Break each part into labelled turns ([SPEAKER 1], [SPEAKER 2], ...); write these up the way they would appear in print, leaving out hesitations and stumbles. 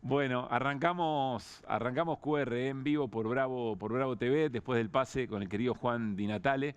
[SPEAKER 1] Bueno, arrancamos QR en vivo por Bravo TV, después del pase con el querido Juan Di Natale.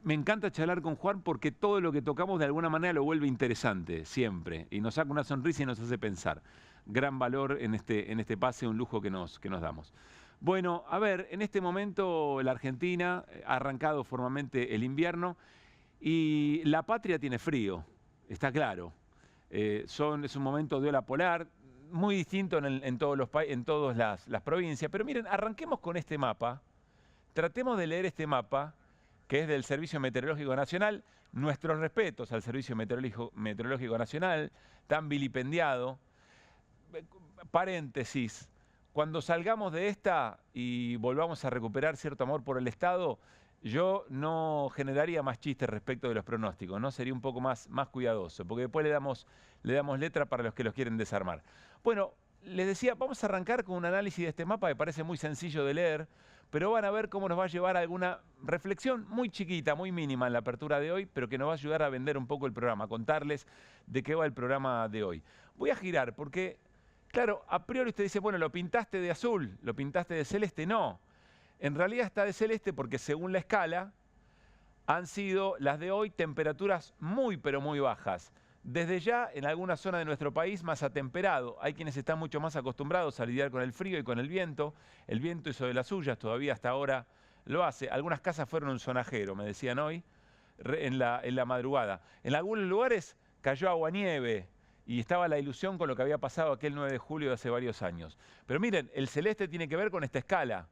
[SPEAKER 1] Me encanta charlar con Juan porque todo lo que tocamos de alguna manera lo vuelve interesante, siempre, y nos saca una sonrisa y nos hace pensar. Gran valor en este pase, un lujo que nos damos. Bueno, a ver, en este momento la Argentina ha arrancado formalmente el invierno y la patria tiene frío, está claro. Es un momento de ola polar, muy distinto en todas las provincias. Pero miren, arranquemos con este mapa, tratemos de leer este mapa, que es del Servicio Meteorológico Nacional. Nuestros respetos al Servicio Meteorológico Nacional, tan vilipendiado. Paréntesis, cuando salgamos de esta y volvamos a recuperar cierto amor por el Estado, yo no generaría más chistes respecto de los pronósticos, ¿no? Sería un poco más cuidadoso, porque después le damos letra para los que los quieren desarmar. Bueno, les decía, vamos a arrancar con un análisis de este mapa que parece muy sencillo de leer, pero van a ver cómo nos va a llevar a alguna reflexión muy chiquita, muy mínima en la apertura de hoy, pero que nos va a ayudar a vender un poco el programa, a contarles de qué va el programa de hoy. Voy a girar porque, claro, a priori usted dice, bueno, lo pintaste de azul, lo pintaste de celeste. No, en realidad está de celeste porque según la escala han sido las de hoy temperaturas muy pero muy bajas. Desde ya en alguna zona de nuestro país más atemperado. Hay quienes están mucho más acostumbrados a lidiar con el frío y con el viento. El viento hizo de las suyas, todavía hasta ahora lo hace. Algunas casas fueron un sonajero, me decían hoy, en la madrugada. En algunos lugares cayó aguanieve y estaba la ilusión con lo que había pasado aquel 9 de julio de hace varios años. Pero miren, el celeste tiene que ver con esta escala.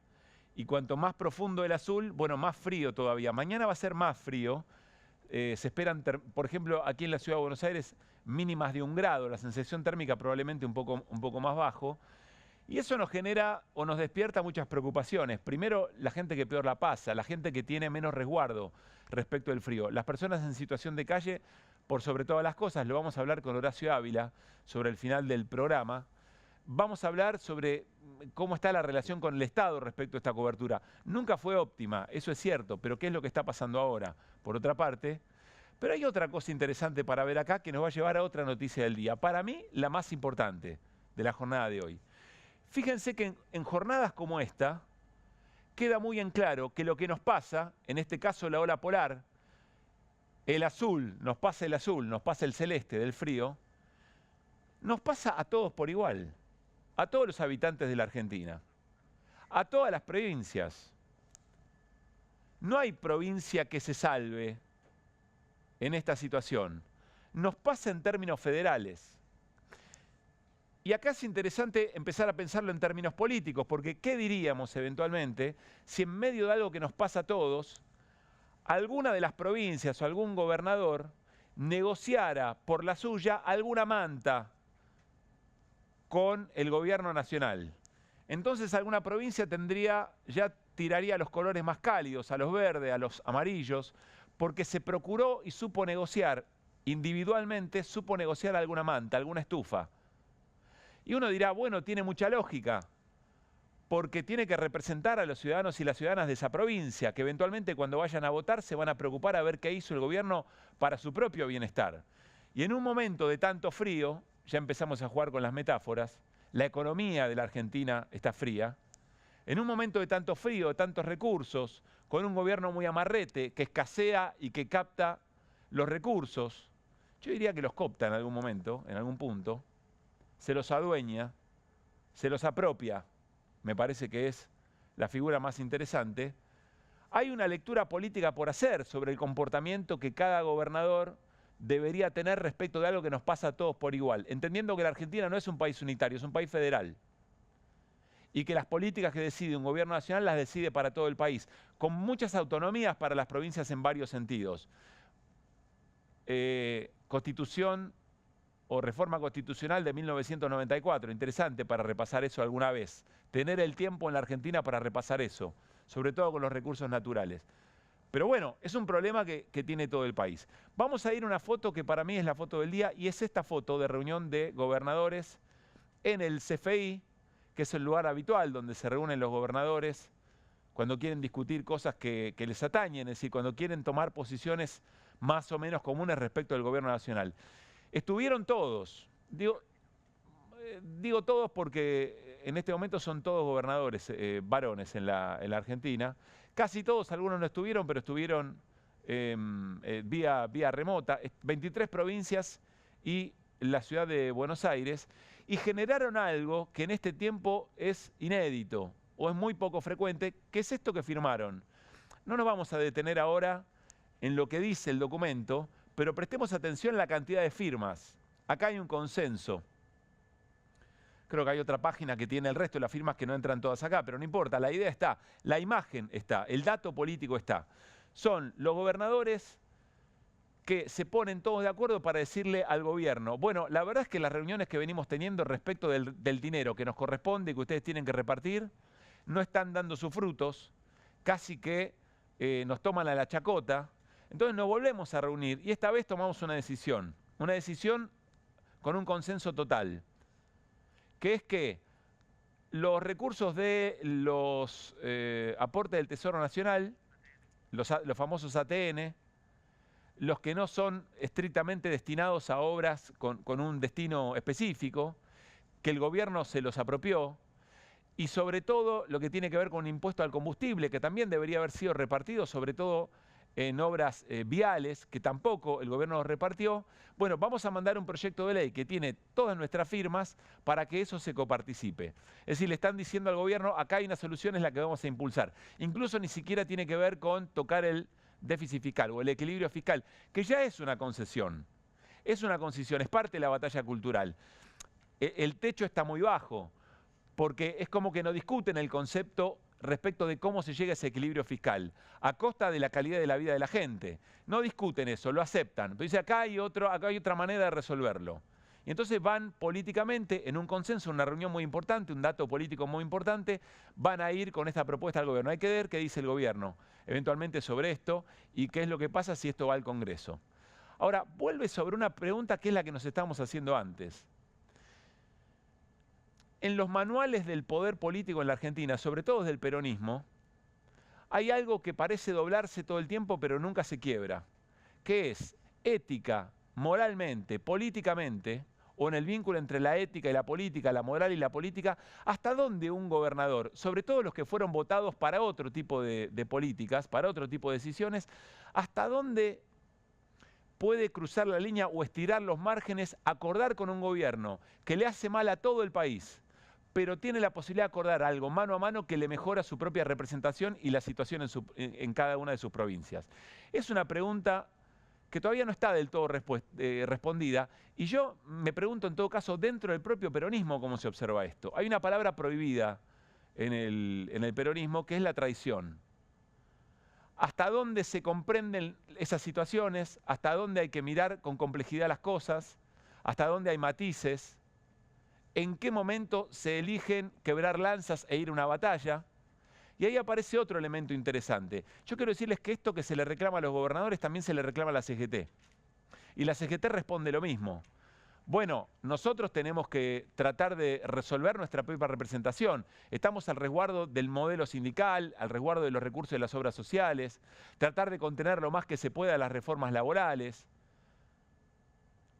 [SPEAKER 1] Y cuanto más profundo el azul, bueno, más frío todavía. Mañana va a ser más frío. Se esperan, por ejemplo, aquí en la Ciudad de Buenos Aires, mínimas de 1 grado. La sensación térmica probablemente un poco más bajo. Y eso nos genera o nos despierta muchas preocupaciones. Primero, la gente que peor la pasa, la gente que tiene menos resguardo respecto del frío. Las personas en situación de calle, por sobre todas las cosas, lo vamos a hablar con Horacio Ávila sobre el final del programa. Vamos a hablar sobre cómo está la relación con el Estado respecto a esta cobertura. Nunca fue óptima, eso es cierto, pero ¿qué es lo que está pasando ahora? Por otra parte, pero hay otra cosa interesante para ver acá que nos va a llevar a otra noticia del día. Para mí, la más importante de la jornada de hoy. Fíjense que en jornadas como esta, queda muy en claro que lo que nos pasa, en este caso la ola polar, el azul, nos pasa el celeste del frío, nos pasa a todos por igual. A todos los habitantes de la Argentina, a todas las provincias. No hay provincia que se salve en esta situación. Nos pasa en términos federales. Y acá es interesante empezar a pensarlo en términos políticos, porque ¿qué diríamos eventualmente si en medio de algo que nos pasa a todos, alguna de las provincias o algún gobernador negociara por la suya alguna manta con el gobierno nacional? Entonces alguna provincia ya tiraría a los colores más cálidos, a los verdes, a los amarillos, porque se procuró y supo negociar, individualmente supo negociar alguna manta, alguna estufa. Y uno dirá, bueno, tiene mucha lógica, porque tiene que representar a los ciudadanos y las ciudadanas de esa provincia, que eventualmente cuando vayan a votar se van a preocupar a ver qué hizo el gobierno para su propio bienestar. Y en un momento de tanto frío, ya empezamos a jugar con las metáforas, la economía de la Argentina está fría. En un momento de tanto frío, de tantos recursos, con un gobierno muy amarrete, que escasea y que capta los recursos, yo diría que los copta en algún momento, en algún punto, se los adueña, se los apropia, me parece que es la figura más interesante. Hay una lectura política por hacer sobre el comportamiento que cada gobernador debería tener respecto de algo que nos pasa a todos por igual, entendiendo que la Argentina no es un país unitario, es un país federal. Y que las políticas que decide un gobierno nacional las decide para todo el país, con muchas autonomías para las provincias en varios sentidos. Constitución o reforma constitucional de 1994, interesante para repasar eso alguna vez. Tener el tiempo en la Argentina para repasar eso, sobre todo con los recursos naturales. Pero bueno, es un problema que tiene todo el país. Vamos a ir a una foto que para mí es la foto del día, y es esta foto de reunión de gobernadores en el CFI, que es el lugar habitual donde se reúnen los gobernadores cuando quieren discutir cosas que les atañen, es decir, cuando quieren tomar posiciones más o menos comunes respecto del gobierno nacional. Estuvieron todos. Digo, digo todos porque en este momento son todos gobernadores varones en la Argentina. Casi todos, algunos no estuvieron, pero estuvieron vía remota. 23 provincias y la ciudad de Buenos Aires. Y generaron algo que en este tiempo es inédito o es muy poco frecuente, que es esto que firmaron. No nos vamos a detener ahora en lo que dice el documento, pero prestemos atención a la cantidad de firmas. Acá hay un consenso. Creo que hay otra página que tiene el resto de las firmas que no entran todas acá, pero no importa, la idea está, la imagen está, el dato político está. Son los gobernadores que se ponen todos de acuerdo para decirle al gobierno, bueno, la verdad es que las reuniones que venimos teniendo respecto del dinero que nos corresponde y que ustedes tienen que repartir, no están dando sus frutos, casi que nos toman a la chacota. Entonces nos volvemos a reunir y esta vez tomamos una decisión con un consenso total, que es que los recursos de los aportes del Tesoro Nacional, los famosos ATN, los que no son estrictamente destinados a obras con un destino específico, que el gobierno se los apropió, y sobre todo lo que tiene que ver con un impuesto al combustible, que también debería haber sido repartido, sobre todo en obras viales, que tampoco el gobierno los repartió. Bueno, vamos a mandar un proyecto de ley que tiene todas nuestras firmas para que eso se coparticipe. Es decir, le están diciendo al gobierno, acá hay una solución, es la que vamos a impulsar. Incluso ni siquiera tiene que ver con tocar el déficit fiscal o el equilibrio fiscal, que ya es una concesión. Es una concesión, es parte de la batalla cultural. El techo está muy bajo, porque es como que no discuten el concepto respecto de cómo se llega a ese equilibrio fiscal, a costa de la calidad de la vida de la gente. No discuten eso, lo aceptan. Pero dice, acá hay otra manera de resolverlo. Y entonces van políticamente en un consenso, una reunión muy importante, un dato político muy importante, van a ir con esta propuesta al gobierno. Hay que ver qué dice el gobierno eventualmente sobre esto y qué es lo que pasa si esto va al Congreso. Ahora, vuelve sobre una pregunta que es la que nos estábamos haciendo antes. En los manuales del poder político en la Argentina, sobre todo desde el peronismo, hay algo que parece doblarse todo el tiempo pero nunca se quiebra, que es ética, moralmente, políticamente, o en el vínculo entre la ética y la política, la moral y la política, hasta dónde un gobernador, sobre todo los que fueron votados para otro tipo de políticas, para otro tipo de decisiones, hasta dónde puede cruzar la línea o estirar los márgenes, acordar con un gobierno que le hace mal a todo el país, pero tiene la posibilidad de acordar algo mano a mano que le mejora su propia representación y la situación en cada una de sus provincias. Es una pregunta que todavía no está del todo respondida, y yo me pregunto en todo caso, dentro del propio peronismo, cómo se observa esto. Hay una palabra prohibida en el peronismo, que es la traición. ¿Hasta dónde se comprenden esas situaciones? ¿Hasta dónde hay que mirar con complejidad las cosas? ¿Hasta dónde hay matices? ¿En qué momento se eligen quebrar lanzas e ir a una batalla? Y ahí aparece otro elemento interesante. Yo quiero decirles que esto que se le reclama a los gobernadores también se le reclama a la CGT. Y la CGT responde lo mismo. Bueno, nosotros tenemos que tratar de resolver nuestra propia representación. Estamos al resguardo del modelo sindical, al resguardo de los recursos de las obras sociales, tratar de contener lo más que se pueda las reformas laborales.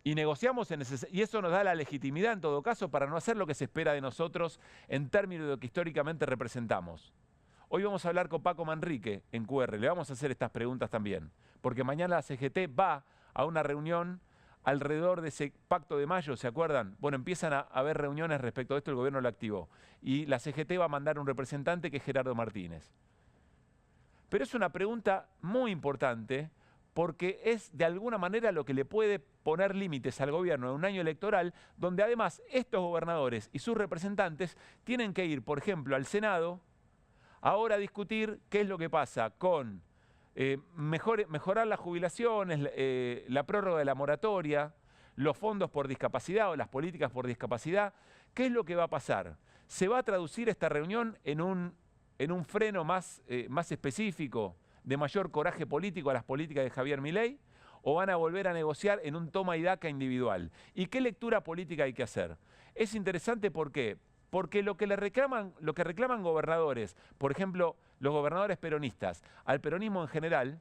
[SPEAKER 1] Y negociamos y eso nos da la legitimidad en todo caso para no hacer lo que se espera de nosotros en términos de lo que históricamente representamos. Hoy vamos a hablar con Paco Manrique en QR, le vamos a hacer estas preguntas también, porque mañana la CGT va a una reunión alrededor de ese pacto de mayo, ¿se acuerdan? Bueno, empiezan a haber reuniones respecto a esto, el gobierno lo activó. Y la CGT va a mandar un representante que es Gerardo Martínez. Pero es una pregunta muy importante porque es de alguna manera lo que le puede poner límites al gobierno en un año electoral, donde además estos gobernadores y sus representantes tienen que ir, por ejemplo, al Senado, ahora a discutir qué es lo que pasa con mejorar las jubilaciones, la prórroga de la moratoria, los fondos por discapacidad o las políticas por discapacidad. ¿Qué es lo que va a pasar? ¿Se va a traducir esta reunión en un freno más específico, de mayor coraje político a las políticas de Javier Milei? ¿O van a volver a negociar en un toma y daca individual? ¿Y qué lectura política hay que hacer? Es interesante, ¿por qué? Porque lo que reclaman gobernadores, por ejemplo, los gobernadores peronistas, al peronismo en general,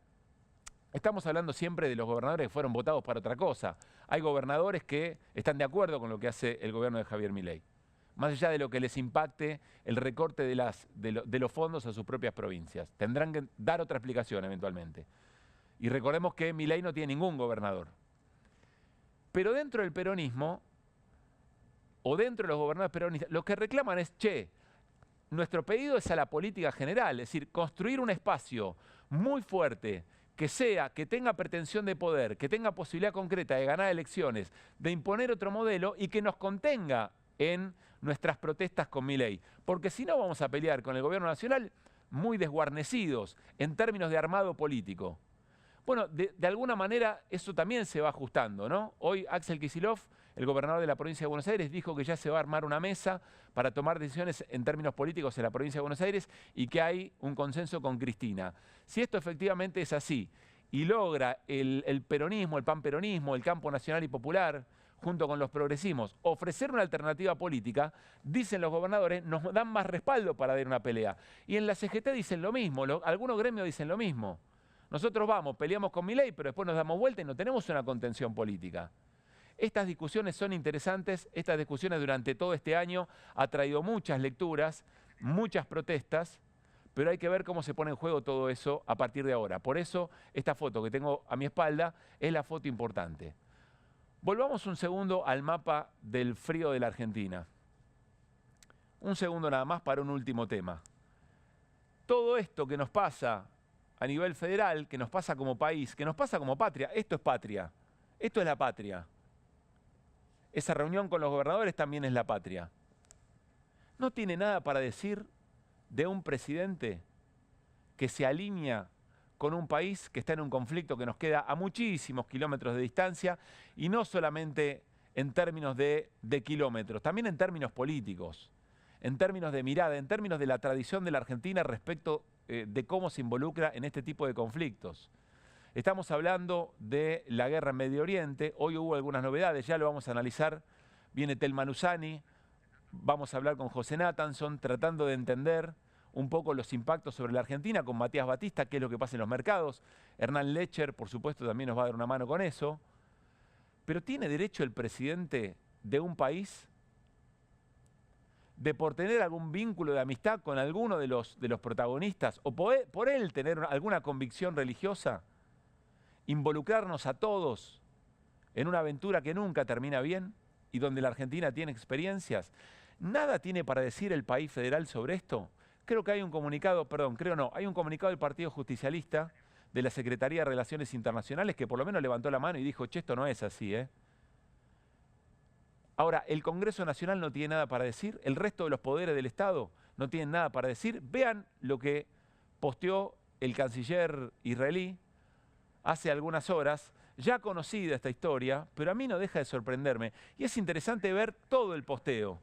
[SPEAKER 1] Estamos hablando siempre de los gobernadores que fueron votados para otra cosa. Hay gobernadores que están de acuerdo con lo que hace el gobierno de Javier Milei, más allá de lo que les impacte el recorte de los fondos a sus propias provincias. Tendrán que dar otra explicación eventualmente. Y recordemos que Milei no tiene ningún gobernador. Pero dentro del peronismo, o dentro de los gobernadores peronistas, lo que reclaman es, che, nuestro pedido es a la política general, es decir, construir un espacio muy fuerte, que tenga pretensión de poder, que tenga posibilidad concreta de ganar elecciones, de imponer otro modelo y que nos contenga en nuestras protestas con Milei. Porque si no vamos a pelear con el gobierno nacional muy desguarnecidos en términos de armado político. Bueno, de alguna manera eso también se va ajustando, ¿no? Hoy Axel Kicillof, el gobernador de la provincia de Buenos Aires, dijo que ya se va a armar una mesa para tomar decisiones en términos políticos en la provincia de Buenos Aires y que hay un consenso con Cristina. Si esto efectivamente es así y logra el peronismo, el panperonismo, el campo nacional y popular, junto con los progresismos, ofrecer una alternativa política, dicen los gobernadores, nos dan más respaldo para dar una pelea. Y en la CGT dicen lo mismo, algunos gremios dicen lo mismo. Nosotros vamos, peleamos con Milei, pero después nos damos vuelta y no tenemos una contención política. Estas discusiones son interesantes, estas discusiones durante todo este año ha traído muchas lecturas, muchas protestas, pero hay que ver cómo se pone en juego todo eso a partir de ahora. Por eso esta foto que tengo a mi espalda es la foto importante. Volvamos un segundo al mapa del frío de la Argentina. Un segundo nada más para un último tema. Todo esto que nos pasa a nivel federal, que nos pasa como país, que nos pasa como patria, esto es patria, esto es la patria. Esa reunión con los gobernadores también es la patria. ¿No tiene nada para decir de un presidente que se alinea con un país que está en un conflicto que nos queda a muchísimos kilómetros de distancia y no solamente en términos de kilómetros, también en términos políticos, en términos de mirada, en términos de la tradición de la Argentina respecto de cómo se involucra en este tipo de conflictos? Estamos hablando de la guerra en Medio Oriente, hoy hubo algunas novedades, ya lo vamos a analizar, viene Telman Usani, vamos a hablar con José Nathanson, tratando de entender un poco los impactos sobre la Argentina, con Matías Batista, qué es lo que pasa en los mercados. Hernán Lecher, por supuesto, también nos va a dar una mano con eso. Pero ¿tiene derecho el presidente de un país de por tener algún vínculo de amistad con alguno de los protagonistas o por él tener alguna convicción religiosa, involucrarnos a todos en una aventura que nunca termina bien y donde la Argentina tiene experiencias? ¿Nada tiene para decir el país federal sobre esto? Creo que hay un comunicado, hay un comunicado del Partido Justicialista, de la Secretaría de Relaciones Internacionales, que por lo menos levantó la mano y dijo, che, esto no es así, ¿eh? Ahora, el Congreso Nacional no tiene nada para decir, el resto de los poderes del Estado no tienen nada para decir. Vean lo que posteó el canciller israelí hace algunas horas, ya conocida esta historia, pero a mí no deja de sorprenderme. Y es interesante ver todo el posteo,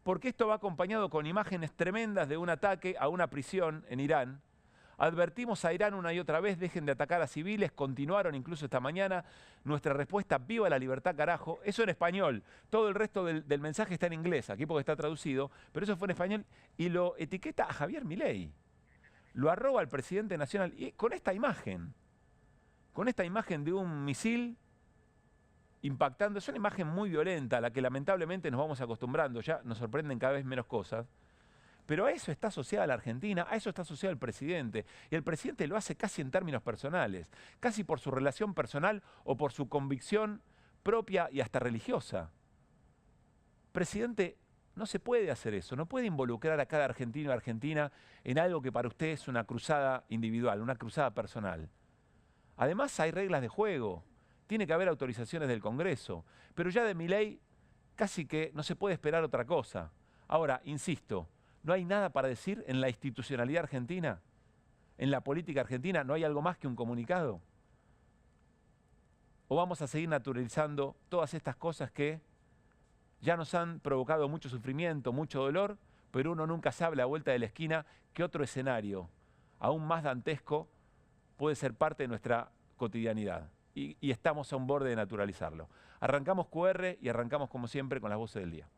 [SPEAKER 1] porque esto va acompañado con imágenes tremendas de un ataque a una prisión en Irán. Advertimos a Irán una y otra vez, dejen de atacar a civiles, continuaron incluso esta mañana. Nuestra respuesta, viva la libertad, carajo. Eso en español. Todo el resto del mensaje está en inglés, aquí porque está traducido, pero eso fue en español y lo etiqueta a Javier Milei. Lo arroba al presidente nacional y con esta imagen de un misil impactando. Es una imagen muy violenta, a la que lamentablemente nos vamos acostumbrando, ya nos sorprenden cada vez menos cosas. Pero a eso está asociada la Argentina, a eso está asociado el presidente. Y el presidente lo hace casi en términos personales, casi por su relación personal o por su convicción propia y hasta religiosa. Presidente, no se puede hacer eso, no puede involucrar a cada argentino o argentina en algo que para usted es una cruzada individual, una cruzada personal. Además hay reglas de juego, tiene que haber autorizaciones del Congreso, pero ya de Milei casi que no se puede esperar otra cosa. Ahora, insisto, ¿no hay nada para decir en la institucionalidad argentina? ¿En la política argentina no hay algo más que un comunicado? ¿O vamos a seguir naturalizando todas estas cosas que ya nos han provocado mucho sufrimiento, mucho dolor, pero uno nunca sabe a la vuelta de la esquina que otro escenario, aún más dantesco, puede ser parte de nuestra cotidianidad? Y estamos a un borde de naturalizarlo. Arrancamos QR y arrancamos como siempre con las voces del día.